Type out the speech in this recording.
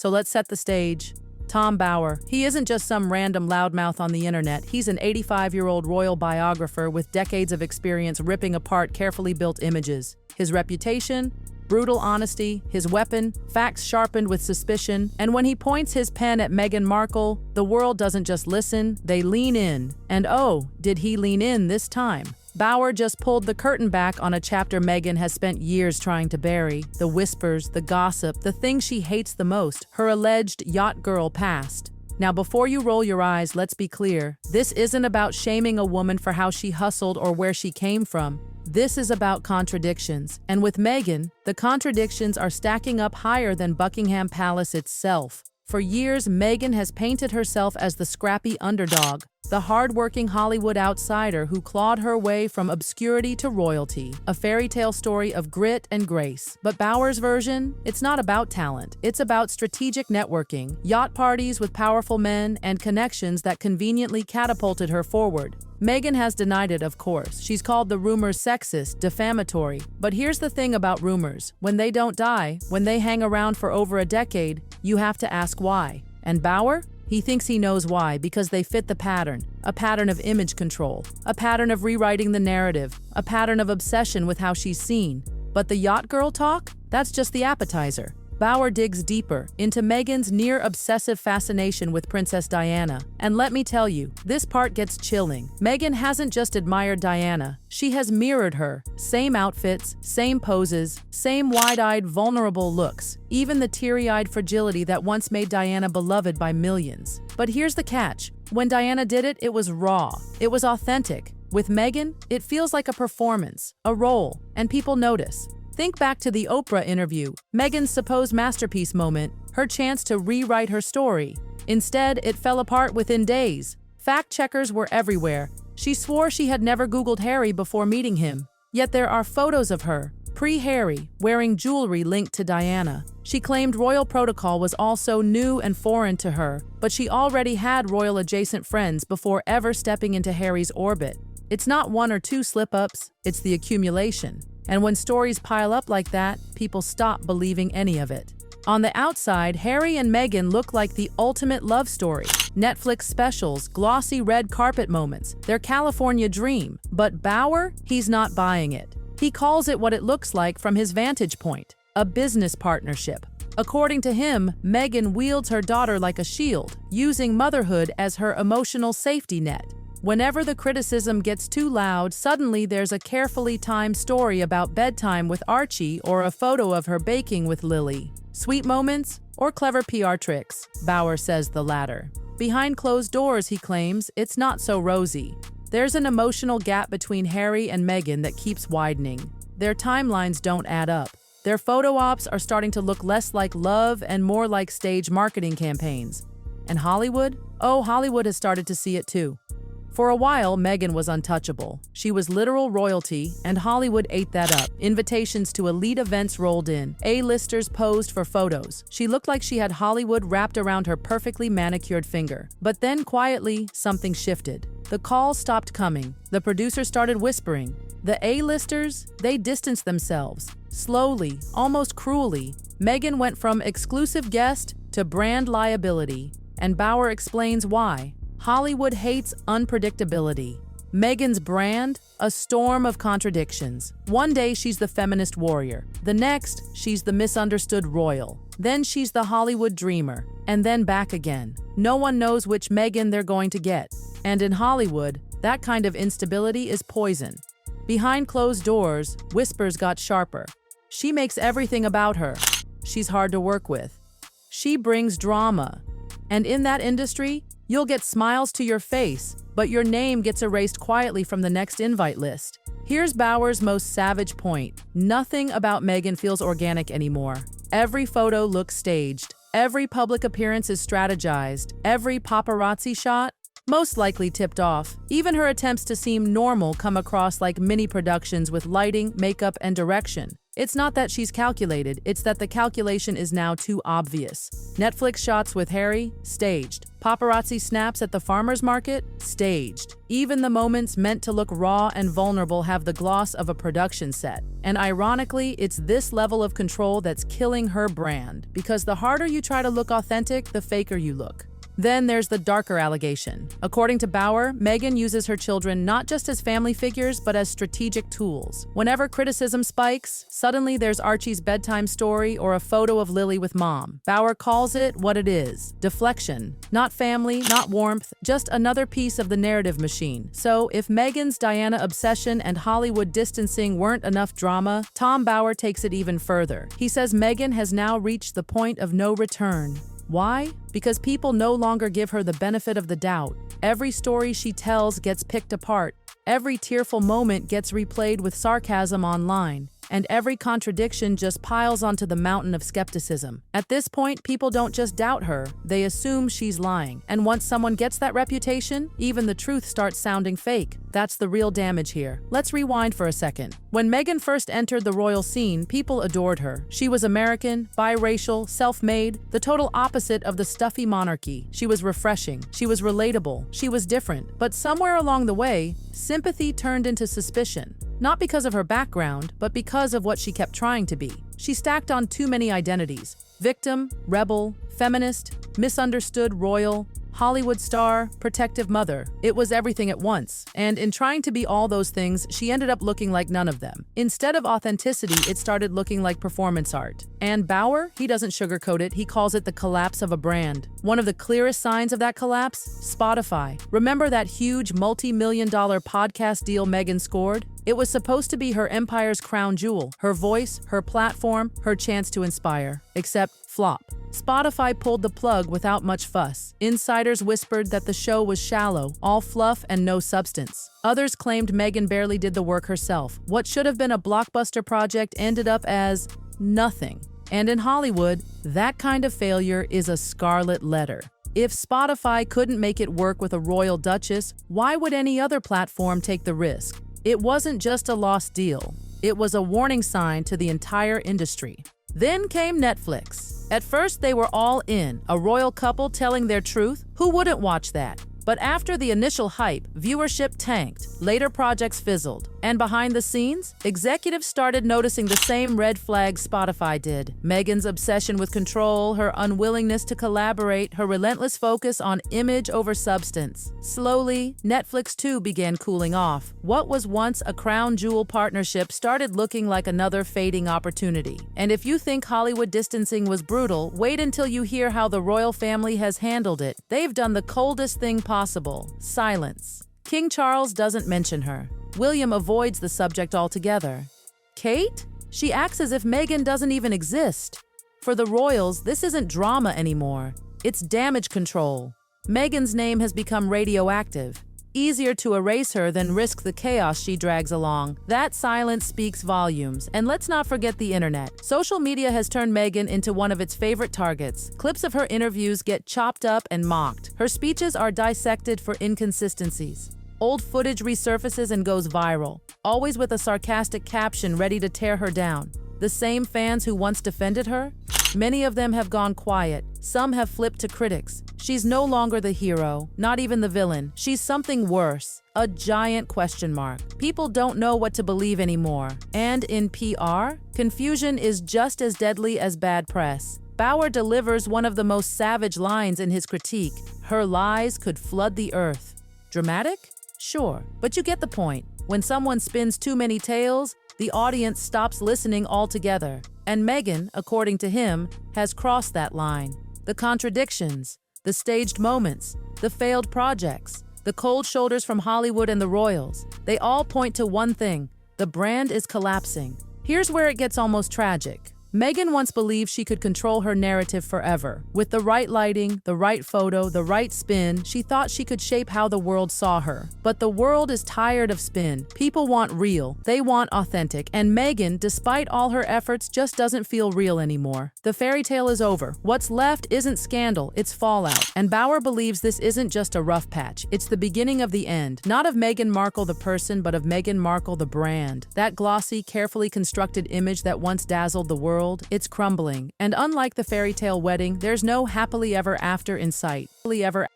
So let's set the stage. Tom Bauer. He isn't just some random loudmouth on the internet. He's an 85-year-old royal biographer with decades of experience ripping apart carefully built images. His reputation? Brutal honesty, his weapon, facts sharpened with suspicion, and when he points his pen at Meghan Markle, the world doesn't just listen, they lean in. And oh, did he lean in this time? Bauer just pulled the curtain back on a chapter Meghan has spent years trying to bury. The whispers, the gossip, the thing she hates the most, her alleged yacht girl past. Now before you roll your eyes, let's be clear. This isn't about shaming a woman for how she hustled or where she came from. This is about contradictions. And with Meghan, the contradictions are stacking up higher than Buckingham Palace itself. For years, Meghan has painted herself as the scrappy underdog, the hard-working Hollywood outsider who clawed her way from obscurity to royalty, a fairy tale story of grit and grace. But Bauer's version? It's not about talent. It's about strategic networking, yacht parties with powerful men, and connections that conveniently catapulted her forward. Meghan has denied it, of course. She's called the rumors sexist, defamatory. But here's the thing about rumors. When they don't die, when they hang around for over a decade, you have to ask why. And Bauer? He thinks he knows why, because they fit the pattern. A pattern of image control, a pattern of rewriting the narrative, a pattern of obsession with how she's seen. But the yacht girl talk? That's just the appetizer. Bauer digs deeper into Meghan's near-obsessive fascination with Princess Diana. And let me tell you, this part gets chilling. Meghan hasn't just admired Diana, she has mirrored her. Same outfits, same poses, same wide-eyed, vulnerable looks, even the teary-eyed fragility that once made Diana beloved by millions. But here's the catch. When Diana did it, it was raw. It was authentic. With Meghan, it feels like a performance, a role, and people notice. Think back to the Oprah interview, Meghan's supposed masterpiece moment, her chance to rewrite her story. Instead, it fell apart within days. Fact-checkers were everywhere. She swore she had never Googled Harry before meeting him. Yet there are photos of her, pre-Harry, wearing jewelry linked to Diana. She claimed royal protocol was also new and foreign to her, but she already had royal-adjacent friends before ever stepping into Harry's orbit. It's not one or two slip-ups, it's the accumulation. And when stories pile up like that, people stop believing any of it. On the outside, Harry and Meghan look like the ultimate love story. Netflix specials, glossy red carpet moments, their California dream. But Bauer, he's not buying it. He calls it what it looks like from his vantage point, a business partnership. According to him, Meghan wields her daughter like a shield, using motherhood as her emotional safety net. Whenever the criticism gets too loud, suddenly there's a carefully timed story about bedtime with Archie or a photo of her baking with Lily. Sweet moments or clever PR tricks? Bauer says the latter. Behind closed doors, he claims, it's not so rosy. There's an emotional gap between Harry and Meghan that keeps widening. Their timelines don't add up. Their photo ops are starting to look less like love and more like stage marketing campaigns. And Hollywood? Oh, Hollywood has started to see it too. For a while, Meghan was untouchable. She was literal royalty, and Hollywood ate that up. Invitations to elite events rolled in. A-listers posed for photos. She looked like she had Hollywood wrapped around her perfectly manicured finger. But then, quietly, something shifted. The calls stopped coming. The producers started whispering. The A-listers, they distanced themselves. Slowly, almost cruelly, Meghan went from exclusive guest to brand liability. And Bauer explains why. Hollywood hates unpredictability. Meghan's brand? A storm of contradictions. One day she's the feminist warrior. The next, she's the misunderstood royal. Then she's the Hollywood dreamer. And then back again. No one knows which Meghan they're going to get. And in Hollywood, that kind of instability is poison. Behind closed doors, whispers got sharper. She makes everything about her. She's hard to work with. She brings drama. And in that industry, you'll get smiles to your face, but your name gets erased quietly from the next invite list. Here's Bauer's most savage point. Nothing about Meghan feels organic anymore. Every photo looks staged. Every public appearance is strategized. Every paparazzi shot, most likely tipped off. Even her attempts to seem normal come across like mini productions with lighting, makeup, and direction. It's not that she's calculated, it's that the calculation is now too obvious. Netflix shots with Harry? Staged. Paparazzi snaps at the farmer's market? Staged. Even the moments meant to look raw and vulnerable have the gloss of a production set. And ironically, it's this level of control that's killing her brand, because the harder you try to look authentic, the faker you look. Then there's the darker allegation. According to Bauer, Meghan uses her children not just as family figures, but as strategic tools. Whenever criticism spikes, suddenly there's Archie's bedtime story or a photo of Lily with mom. Bauer calls it what it is: deflection. Not family, not warmth, just another piece of the narrative machine. So if Meghan's Diana obsession and Hollywood distancing weren't enough drama, Tom Bauer takes it even further. He says Meghan has now reached the point of no return. Why? Because people no longer give her the benefit of the doubt. Every story she tells gets picked apart. Every tearful moment gets replayed with sarcasm online. And every contradiction just piles onto the mountain of skepticism. At this point, people don't just doubt her, they assume she's lying. And once someone gets that reputation, even the truth starts sounding fake. That's the real damage here. Let's rewind for a second. When Meghan first entered the royal scene, people adored her. She was American, biracial, self-made, the total opposite of the stuffy monarchy. She was refreshing. She was relatable. She was different. But somewhere along the way, sympathy turned into suspicion. Not because of her background, but because of what she kept trying to be. She stacked on too many identities: victim, rebel, feminist, misunderstood royal, Hollywood star, protective mother. It was everything at once, and in trying to be all those things, she ended up looking like none of them. Instead of authenticity, it started looking like performance art. And Bauer, he doesn't sugarcoat it, he calls it the collapse of a brand. One of the clearest signs of that collapse? Spotify. Remember that huge multi-million-dollar podcast deal Meghan scored? It was supposed to be her empire's crown jewel, her voice, her platform, her chance to inspire. Except flop. Spotify pulled the plug without much fuss. Insiders whispered that the show was shallow, all fluff and no substance. Others claimed Meghan barely did the work herself. What should have been a blockbuster project ended up as nothing. And in Hollywood, that kind of failure is a scarlet letter. If Spotify couldn't make it work with a royal duchess, why would any other platform take the risk? It wasn't just a lost deal. It was a warning sign to the entire industry. Then came Netflix. At first, they were all in, a royal couple telling their truth. Who wouldn't watch that? But after the initial hype, viewership tanked. Later projects fizzled. And behind the scenes, executives started noticing the same red flags Spotify did. Meghan's obsession with control, her unwillingness to collaborate, her relentless focus on image over substance. Slowly, Netflix too began cooling off. What was once a crown jewel partnership started looking like another fading opportunity. And if you think Hollywood distancing was brutal, wait until you hear how the royal family has handled it. They've done the coldest thing possible: silence. King Charles doesn't mention her. William avoids the subject altogether. Kate? She acts as if Meghan doesn't even exist. For the royals, this isn't drama anymore. It's damage control. Meghan's name has become radioactive. Easier to erase her than risk the chaos she drags along. That silence speaks volumes. And let's not forget the internet. Social media has turned Meghan into one of its favorite targets. Clips of her interviews get chopped up and mocked. Her speeches are dissected for inconsistencies. Old footage resurfaces and goes viral, always with a sarcastic caption ready to tear her down. The same fans who once defended her? Many of them have gone quiet. Some have flipped to critics. She's no longer the hero, not even the villain. She's something worse, a giant question mark. People don't know what to believe anymore. And in PR, confusion is just as deadly as bad press. Bauer delivers one of the most savage lines in his critique. Her lies could flood the earth. Dramatic? Sure, but you get the point. When someone spins too many tales, the audience stops listening altogether. And Meghan, according to him, has crossed that line. The contradictions, the staged moments, the failed projects, the cold shoulders from Hollywood and the royals, they all point to one thing: the brand is collapsing. Here's where it gets almost tragic. Meghan once believed she could control her narrative forever. With the right lighting, the right photo, the right spin, she thought she could shape how the world saw her. But the world is tired of spin. People want real. They want authentic. And Meghan, despite all her efforts, just doesn't feel real anymore. The fairy tale is over. What's left isn't scandal, it's fallout. And Bauer believes this isn't just a rough patch. It's the beginning of the end. Not of Meghan Markle the person, but of Meghan Markle the brand. That glossy, carefully constructed image that once dazzled the world, it's crumbling. And unlike the fairy tale wedding, there's no happily ever after in sight. Happily ever